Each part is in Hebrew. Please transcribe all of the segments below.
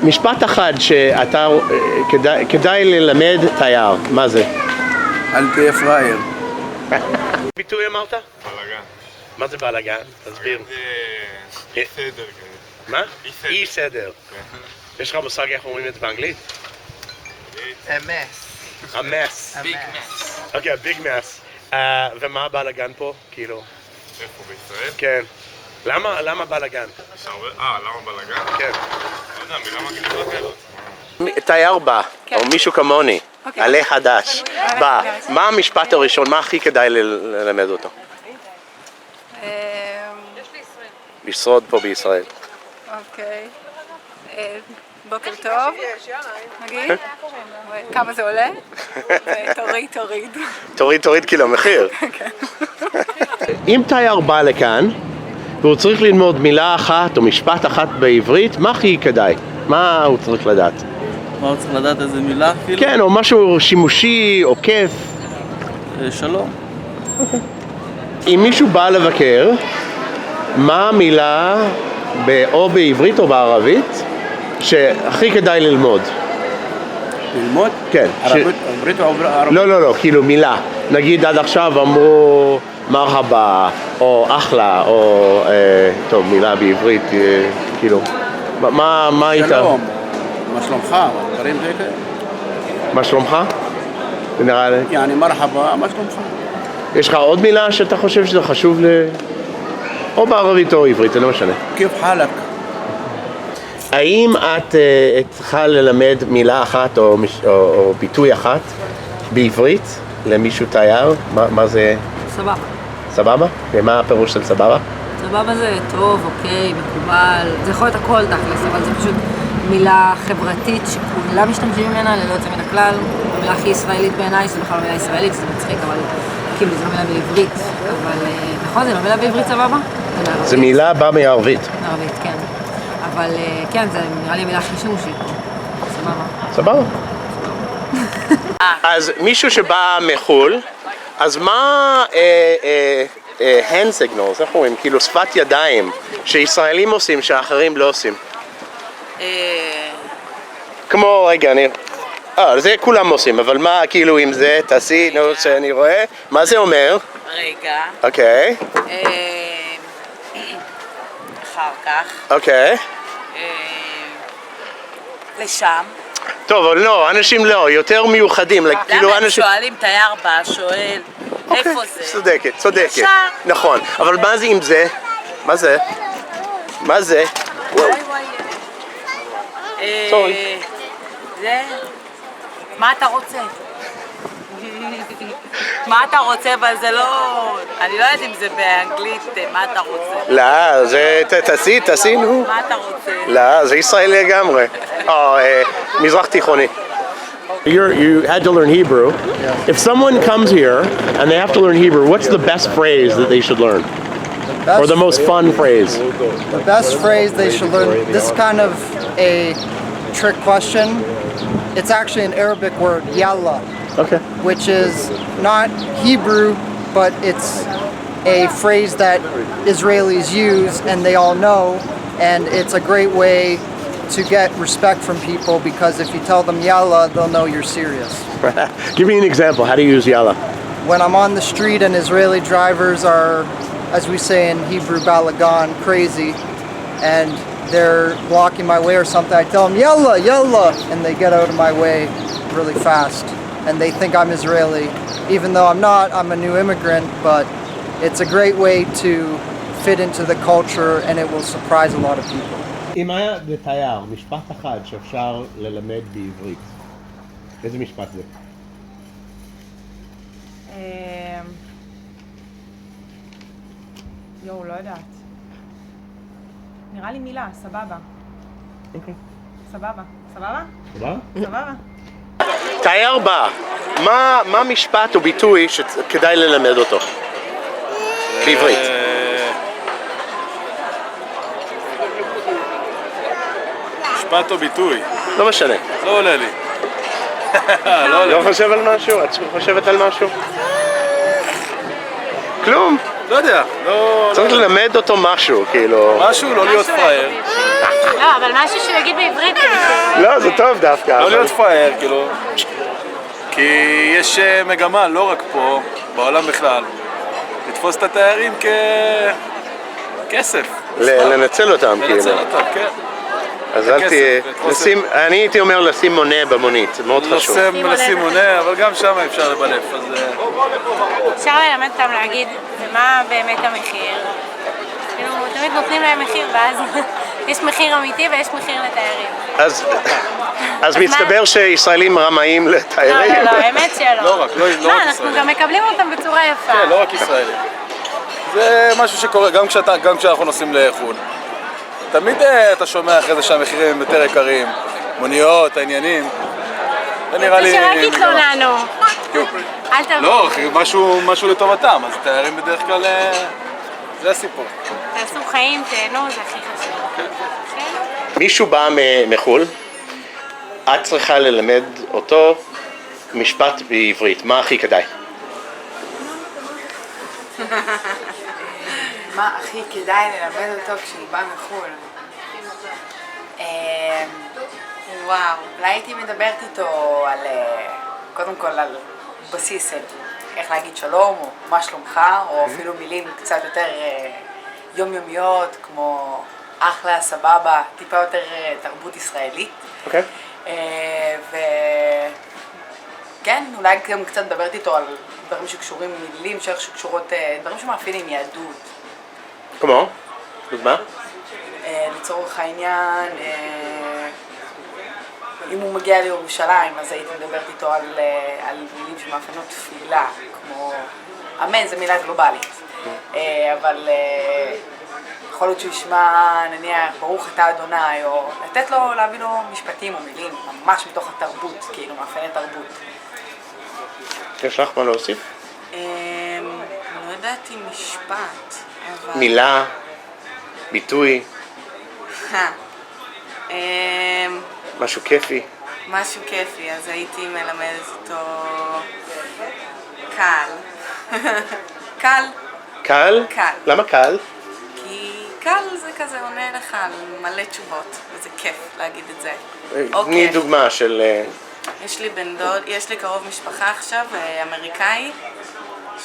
משפט אחד שאתה כדאי ללמד תייר, מה זה? אל תהיה פראייר. ביטוי אמרת? בלגן. מה זה בלגן? תסביר. אי סדר כזה. מה? אי סדר. יש לך מושג איך אומרים את זה באנגלית? A mess. A mess. Big mess. אוקיי, ביג מס. ומה הבלגן פה? כאילו... איפה בישראל? כן. למה בלגן? יש הרבה... למה בלגן? כן. לא יודע, מילה מגניבה כזאת. תייר בא, או מישהו כמוני, עלה חדש, בא, מה המשפט הראשון, מה הכי כדאי ללמד אותו? לשרוד פה בישראל. אוקיי. בוקר טוב, נגיד. כמה זה עולה? תוריד כאילו מחיר. אם תייר בא לכאן, והוא צריך ללמוד מילה אחת או משפט אחת בעברית, מה הכי כדאי? מה הוא צריך לדעת? מה הוא צריך לדעת, איזה מילה אפילו? כן, או משהו שימושי או כיף. שלום. אם מישהו בא לבקר, מה המילה או בעברית או בערבית שהכי כדאי ללמוד? ללמוד? כן. עברית או ערבית? לא, כאילו מילה. נגיד עד עכשיו אמרו מרחבה או אחלה או טוב, מילה בעברית, כאילו מה היית? שלום, מה שלומך? דברים כאלה? מה שלומך? זה נראה לי. יעני מרחבה, מה שלומך? יש לך עוד מילה שאתה חושב שזה חשוב או בערבית או עברית, זה לא משנה. כיף חלק? האם את צריכה ללמד מילה אחת או ביטוי אחת בעברית למישהו תייר? מה זה? סבבה. סבבה? ומה הפירוש של סבבה? סבבה זה טוב, אוקיי, מקובל, זה יכול להיות הכל תכלס, אבל זה פשוט מילה חברתית שכולם משתמשים ממנה ללא יוצא מן הכלל. המילה הכי ישראלית בעיניי, שזה בכלל לא מילה ישראלית, שזה מצחיק, אבל כאילו זה לא מילה בעברית, אבל נכון, זה לא מילה בעברית סבבה? זה מילה באה מערבית. מערבית, כן. אבל כן, זה נראה לי המילה הכי שימושית פה. סבבה. סבבה. אז מישהו שבא מחול, אז מה hand signals, איך אומרים? כאילו שפת ידיים שישראלים עושים שאחרים לא עושים. כמו, רגע, זה כולם עושים, אבל מה, כאילו עם זה, תעשי, נו, שאני רואה, מה זה אומר? רגע. אוקיי. אחר כך. אוקיי. לשם. טוב, אבל לא, אנשים לא, יותר מיוחדים, כאילו אנשים... למה הם שואלים, תייר בא, שואל, איפה זה? צודקת, נכון, אבל מה זה עם זה? מה זה? מה זה? זה? מה אתה רוצה? מה אתה רוצה, אבל זה לא... אני לא יודעת אם זה באנגלית, מה אתה רוצה? לא, זה... תעשי, נו. מה אתה רוצה? לא, זה ישראלי לגמרי. מזרח תיכוני. You had to learn Hebrew. If someone comes here and they have to learn Hebrew, what's the best phrase that they should learn? Or the most fun phrase? The best phrase they should learn, this is kind of a trick question. It's actually an Arabic word, yalla. Okay. Which is not Hebrew, but it's a phrase that Israelis use and they all know, and it's a great way to get respect from people, because if you tell them yalla, they'll know you're serious. Give me an example. How do you use yalla? When I'm on the street and Israeli drivers are, as we say in Hebrew, balagan, crazy, and they're blocking my way or something, I tell them yalla, yalla, and they get out of my way really fast. And they think I'm Israeli, even though I'm not. I'm a new immigrant, but it's a great way to fit into the culture, and it will surprise a lot of people. אם היה לתייר משפט אחד שאפשר ללמד בעברית, איזה משפט זה? לא יודעת. נראה לי מילה, סבבה. אוקיי. סבבה. סבבה? סבבה? סבבה. תייר בא, מה משפט או ביטוי שכדאי ללמד אותו? בעברית. משפט או ביטוי? לא משנה. לא עולה לי. לא חושב על משהו? את חושבת על משהו? כלום. לא יודע, לא... צריך ללמד אותו משהו, כאילו. משהו, לא להיות פראייר. לא, אבל משהו שהוא יגיד בעברית. לא, זה טוב דווקא. לא אבל- להיות פראייר, כאילו. כי יש מגמה, לא רק פה, בעולם בכלל, לתפוס את התיירים ככסף. לנצל אותם, כאילו. לנצל אותם, כן. אז אל כסף, תהיה... חוסר. אני הייתי אומר לשים מונה במונית, זה מאוד חשוב. לשים מונה, אבל גם שם אפשר לבלף, אז... אפשר ללמד אותם להגיד מה באמת המחיר. כאילו, תמיד נותנים להם מחיר, ואז יש מחיר אמיתי ויש מחיר לתיירים. אז מסתבר שישראלים רמאים לתיירים? לא, האמת שלא. לא רק, לא רק אנחנו ישראלים. גם מקבלים אותם בצורה יפה. כן, לא רק ישראלים. זה משהו שקורה גם כשאנחנו נוסעים לחו"ל. תמיד אתה שומע אחרי זה שהמחירים הם יותר יקרים, מוניות, העניינים. זה נראה לי... שרק התלוננו. אל תבוא. לא, משהו לטובתם, אז תיירים בדרך כלל... זה הסיפור. תעשו חיים, תהנו, זה הכי חשוב. מישהו בא מחו"ל, את צריכה ללמד אותו משפט בעברית, מה הכי כדאי? מה הכי כדאי ללמד אותו כשהוא בא מחו"ל? וואו, אולי הייתי מדברת איתו על, קודם כל על בסיס, איך להגיד שלום, או מה שלומך, או אפילו מילים קצת יותר יומיומיות, כמו אחלה, סבבה, טיפה יותר תרבות ישראלית. אוקיי. וכן, אולי גם קצת מדברת איתו על דברים שקשורים מילים, שקשורות, דברים שמאפיינים יהדות. כמו? דוגמה? לצורך העניין, אם הוא מגיע לירושלים, אז הייתי מדברת איתו על מילים שמאפיינות תפילה, כמו אמן, זו מילה גלובלית. אבל יכול להיות שהוא ישמע, נניח, ברוך אתה אדוני, או לתת לו, להביא לו משפטים או מילים, ממש מתוך התרבות, כאילו, מאפייני תרבות. יש לך מה להוסיף? לא ידעתי משפט, אבל... מילה, ביטוי, משהו כיפי. משהו כיפי, אז הייתי מלמדת אותו קל. קל. קל? קל. למה קל? כי קל זה כזה עונה לך על מלא תשובות, וזה כיף להגיד את זה. תני דוגמה של... יש לי בן דוד, יש לי קרוב משפחה עכשיו, אמריקאי,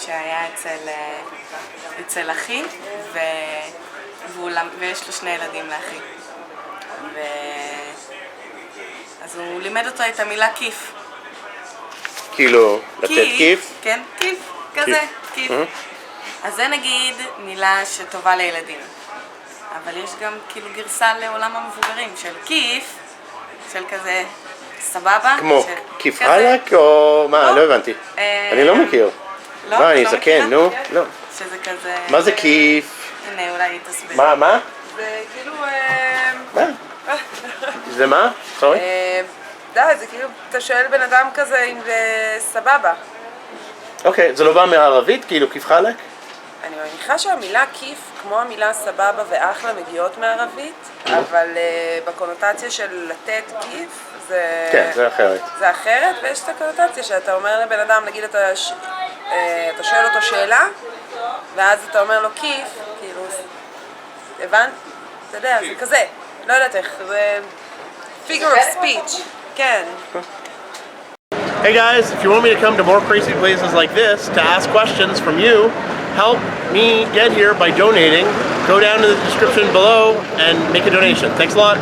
שהיה אצל אחי, ויש לו 2 ילדים לאחי. אז הוא לימד אותו את המילה כיף. כאילו, לתת כיף? כן, כיף, כזה, כיף. אז זה נגיד מילה שטובה לילדים. אבל יש גם כאילו גרסה לעולם המבוגרים של כיף, של כזה סבבה. כמו כיף חלק או מה? לא הבנתי. אני לא מכיר. לא? מה, אני לא זקן, מכירה? נו? לא. שזה כזה... מה זה כיף? הנה, אולי היא תסביר. מה? זה כאילו... מה? זה מה? סורי? זה כאילו, אתה שואל בן אדם כזה אם זה סבבה. אוקיי, זה לא בא מערבית? כאילו כיף חלק? אני מניחה שהמילה כיף, כמו המילה סבבה ואחלה, מגיעות מערבית, אבל בקונוטציה של לתת כיף, זה... כן, זה אחרת. זה אחרת, ויש את הקונוטציה שאתה אומר לבן אדם, נגיד אתה שואל אותו שאלה, ואז אתה אומר לו כיף, כאילו, הבנת? אתה יודע, זה כזה, לא יודעת איך, זה figure of speech, כן. Hey guys, if you want me to come to more crazy places like this to ask questions from you, help me get here by donating. Go down to the description below and make a donation. Thanks a lot.